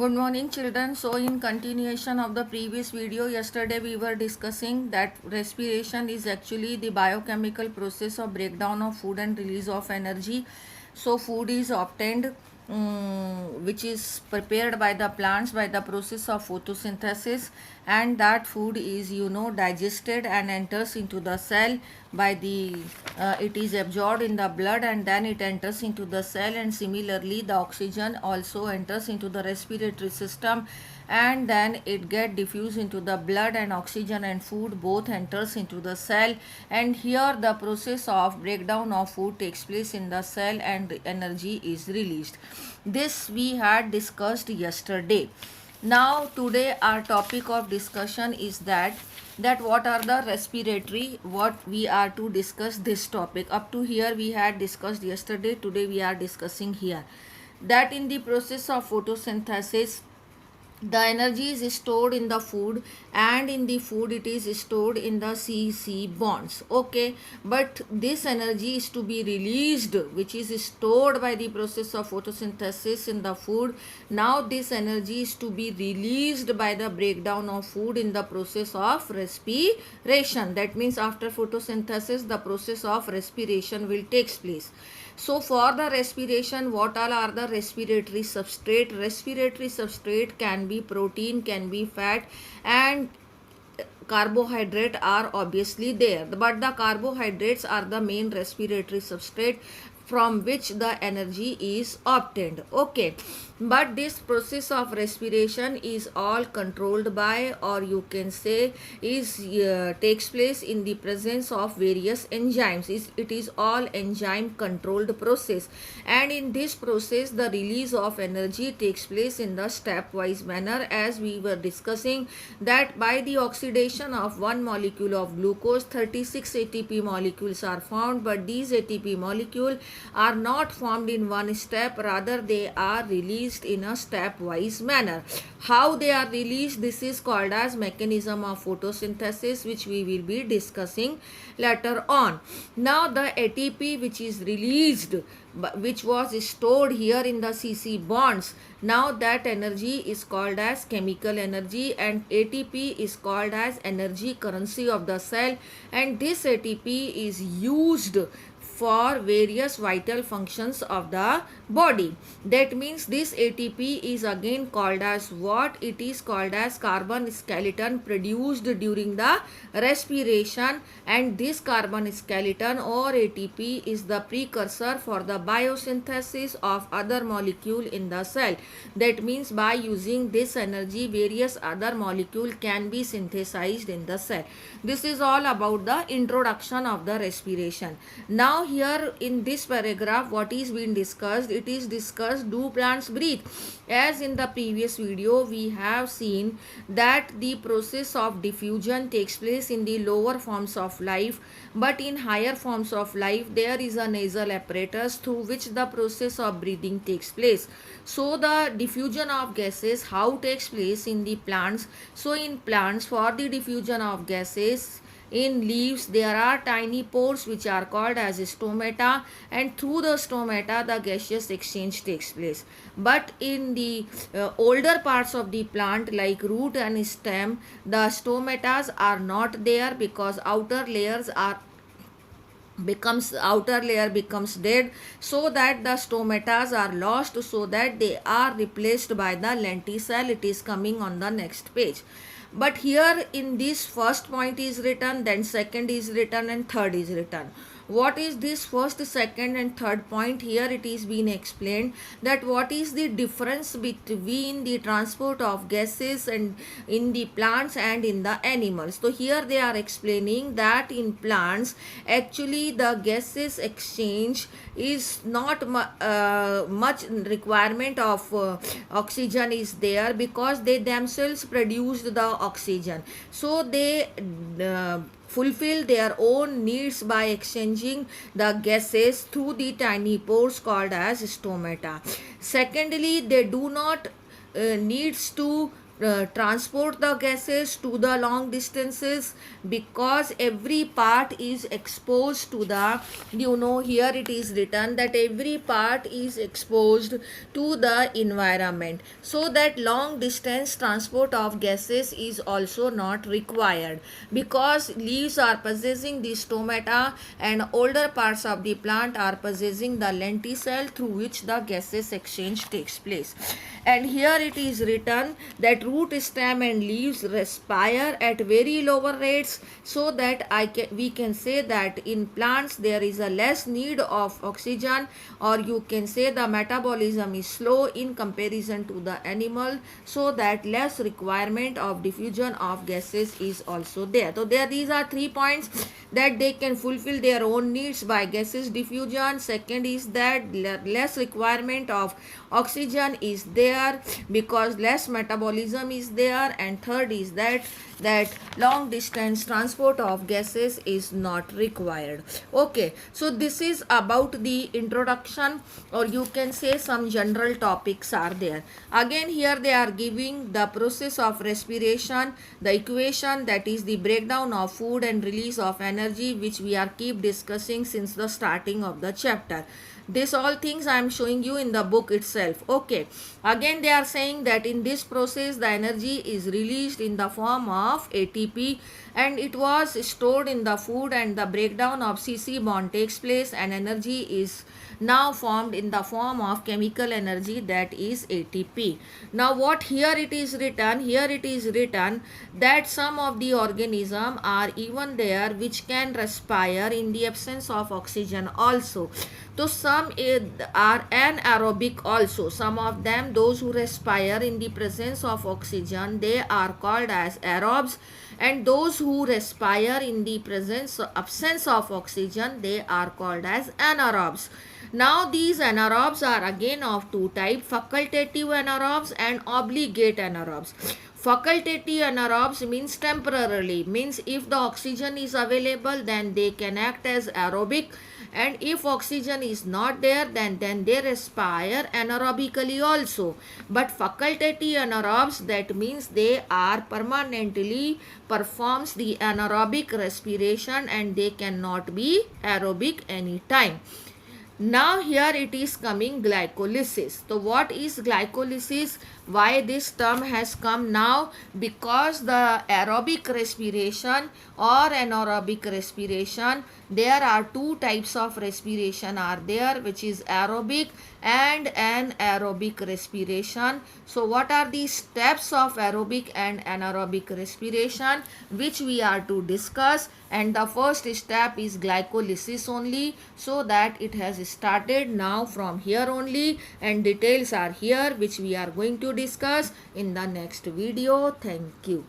Good morning children. So in continuation of the previous video, yesterday we were discussing that respiration is actually the biochemical process of breakdown of food and release of energy. So food is obtained which is prepared by the plants by the process of photosynthesis, and that food is digested and enters into the cell by the it is absorbed in the blood and then it enters into the cell, and similarly the oxygen also enters into the respiratory system and then it get diffused into the blood, and oxygen and food both enters into the cell, and here the process of breakdown of food takes place in the cell and energy is released. This we had discussed yesterday. Now today our topic of discussion is that what are the respiratory, what we are to discuss this topic. Up to here we had discussed yesterday, today we are discussing here that in the process of photosynthesis the energy is stored in the food, and in the food it is stored in the CC bonds. Okay, but this energy is to be released, which is stored by the process of photosynthesis in the food. Now this energy is to be released by the breakdown of food in the process of respiration. That means after photosynthesis the process of respiration will take place. So for the respiration, what all are the respiratory substrate? Respiratory substrate can be protein, can be fat, and carbohydrate are obviously there, but the carbohydrates are the main respiratory substrate from which the energy is obtained. Okay, but this process of respiration is all controlled by, or you can say is takes place in the presence of various enzymes. It is all enzyme controlled process, and in this process the release of energy takes place in the stepwise manner, as we were discussing that by the oxidation of one molecule of glucose 36 ATP molecules are formed, but these ATP molecules are not formed in one step, rather they are released in a stepwise manner. How they are released, this is called as mechanism of photosynthesis, which we will be discussing later on. Now the ATP which is released, which was stored here in the CC bonds, now that energy is called as chemical energy, and ATP is called as energy currency of the cell, and this ATP is used for various vital functions of the body. That means this ATP is again called as what? It is called as carbon skeleton produced during the respiration, and this carbon skeleton or ATP is the precursor for the biosynthesis of other molecule in the cell. That means by using this energy various other molecule can be synthesized in the cell. This is all about the introduction of the respiration. Now here in this paragraph what is being discussed, it is discussed do plants breathe. As in the previous video we have seen that the process of diffusion takes place in the lower forms of life, but in higher forms of life there is a nasal apparatus through which the process of breathing takes place. So the diffusion of gases how takes place in the plants? So in plants, for the diffusion of gases in leaves there are tiny pores which are called as stomata, and through the stomata the gaseous exchange takes place. But in the older parts of the plant like root and stem, the stomatas are not there because outer layer becomes dead, so that the stomatas are lost, so that they are replaced by the lenticel. It is coming on the next page. But here in this first point is written, then second is written, and third is written. What is this first, second and third point? Here it is being explained that what is the difference between the transport of gases and in the plants and in the animals. So here they are explaining that in plants actually the gases exchange is not much requirement of oxygen is there, because they themselves produced the oxygen, so they fulfill their own needs by exchanging the gases through the tiny pores called as stomata. Secondly, they do not needs to transport the gases to the long distances? Because every part is exposed to the, here it is written that every part is exposed to the environment, so that long distance transport of gases is also not required, because leaves are possessing the stomata and older parts of the plant are possessing the lenticel through which the gases exchange takes place. And here it is written that root, stem and leaves respire at very lower rates, so that we can say that in plants there is a less need of oxygen, or you can say the metabolism is slow in comparison to the animal, so that less requirement of diffusion of gases is also there. So these are 3 points, that they can fulfill their own needs by gases diffusion. Second is that less requirement of oxygen is there because less metabolism is there. And third is that long distance transport of gases is not required. Okay, so this is about the introduction, or you can say some general topics are there. Again, here they are giving the process of respiration, the equation, that is the breakdown of food and release of energy, which we are keep discussing since the starting of the chapter. This all things I am showing you in the book itself. Okay, again they are saying that in this process the energy is released in the form of ATP, and it was stored in the food, and the breakdown of CC bond takes place, and energy is now formed in the form of chemical energy, that is ATP. Now what here it is written? Here it is written that some of the organisms are even there which can respire in the absence of oxygen also. So some are anaerobic also. Some of them, those who respire in the presence of oxygen, they are called as aerobes, and those who respire in the absence of oxygen, they are called as anaerobes. Now these anaerobes are again of two types: facultative anaerobes and obligate anaerobes. Facultative anaerobes means temporarily, means if the oxygen is available then they can act as aerobic, and if oxygen is not there then they respire anaerobically also. But facultative anaerobes, that means they are permanently performs the anaerobic respiration and they cannot be aerobic anytime. Now here it is coming glycolysis. So what is glycolysis? Why this term has come now? Because the aerobic respiration or anaerobic respiration, there are two types of respiration are there, which is aerobic and anaerobic respiration. So what are the steps of aerobic and anaerobic respiration, which we are to discuss? And the first step is glycolysis only, so that it has started now from here only, and details are here which we are going to discuss in the next video. Thank you.